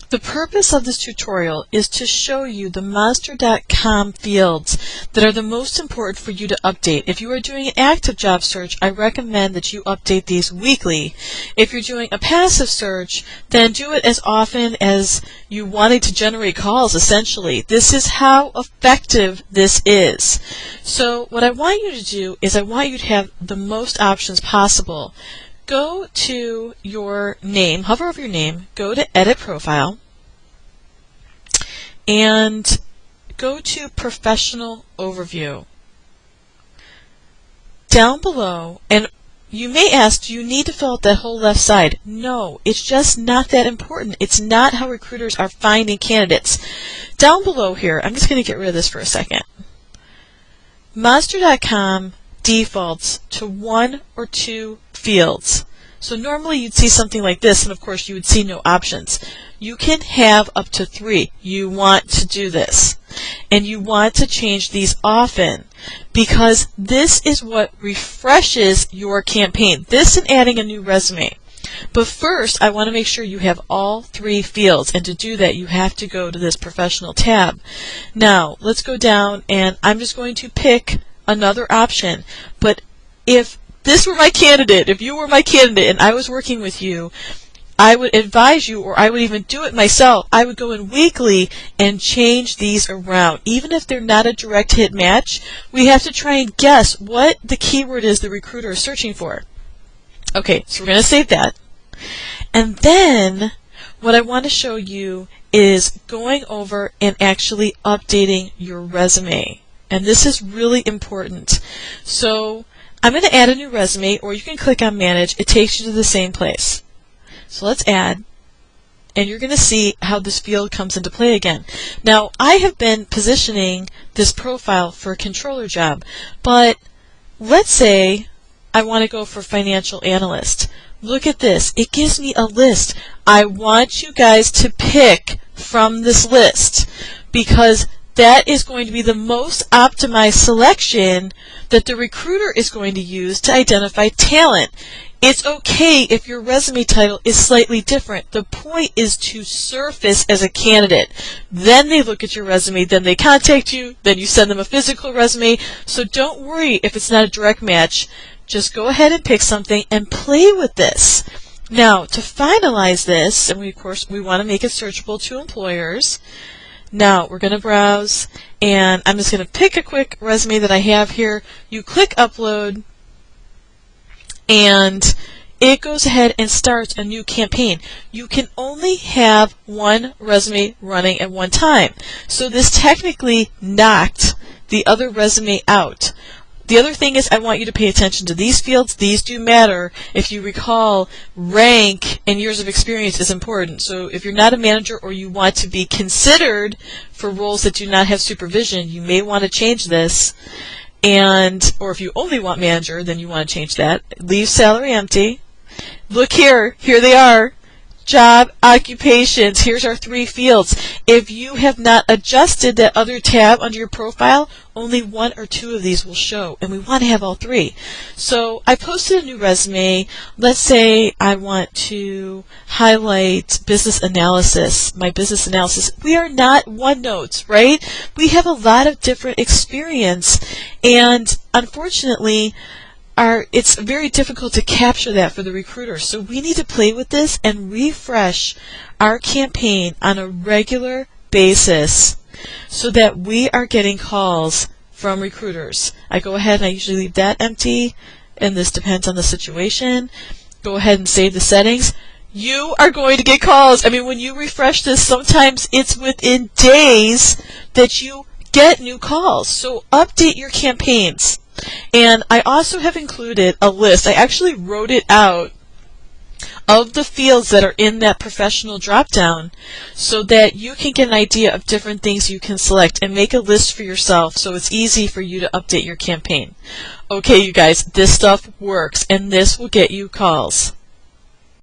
The purpose of this tutorial is to show you the Monster.com fields that are the most important for you to update. If you are doing an active job search, I recommend that you update these weekly. If you're doing a passive search, then do it as often as you wanting to generate calls, essentially. This is how effective this is. So what I want you to do is I want you to have the most options possible. Go to your name, hover over your name, go to Edit Profile, and go to Professional Overview. Down below, and you may ask, do you need to fill out that whole left side? No, it's just not that important. It's not how recruiters are finding candidates. Down below here, I'm just going to get rid of this for a second. Monster.com defaults to 1 or 2 fields. So normally you'd see something like this, and of course you would see no options. You can have up to 3. You want to do this. And you want to change these often, because this is what refreshes your campaign. This and adding a new resume. But first, I want to make sure you have all 3 fields, and to do that you have to go to this Professional tab. Now, let's go down, and I'm just going to pick another option. But if this were my candidate, if you were my candidate and I was working with you, I would advise you, or I would even do it myself, I would go in weekly and change these around. Even if they're not a direct hit match, we have to try and guess what the keyword is the recruiter is searching for. Okay, so we're going to save that. And then what I want to show you is going over and actually updating your resume. And this is really important. So I'm going to add a new resume, or you can click on Manage. It takes you to the same place. So let's add, and you're going to see how this field comes into play again. Now, I have been positioning this profile for a controller job, but let's say I want to go for financial analyst. Look at this. It gives me a list. I want you guys to pick from this list, because that is going to be the most optimized selection that the recruiter is going to use to identify talent. It's okay if your resume title is slightly different. The point is to surface as a candidate. Then they look at your resume, then they contact you, then you send them a physical resume. So don't worry if it's not a direct match. Just go ahead and pick something and play with this. Now, to finalize this, and of course we want to make it searchable to employers. Now we're going to browse, and I'm just going to pick a quick resume that I have here. You click Upload, and it goes ahead and starts a new campaign. You can only have one resume running at one time. So this technically knocked the other resume out. The other thing is I want you to pay attention to these fields. These do matter. If you recall, rank and years of experience is important. So if you're not a manager or you want to be considered for roles that do not have supervision, you may want to change this. Or if you only want manager, then you want to change that. Leave salary empty. Look here. Here they are. Job, occupations. Here's our 3 fields. If you have not adjusted that other tab under your profile, only 1 or 2 of these will show, and we want to have all 3. So I posted a new resume. Let's say I want to highlight business analysis, my business analysis. We are not OneNotes, right? We have a lot of different experience, and unfortunately, it's very difficult to capture that for the recruiter. So we need to play with this and refresh our campaign on a regular basis so that we are getting calls from recruiters. I go ahead and I usually leave that empty, and this depends on the situation. Go ahead and save the settings. You are going to get calls. I mean, when you refresh this, sometimes it's within days that you get new calls. So update your campaigns. And I also have included a list. I actually wrote it out of the fields that are in that professional drop-down so that you can get an idea of different things you can select and make a list for yourself so it's easy for you to update your campaign. Okay, you guys, this stuff works, and this will get you calls.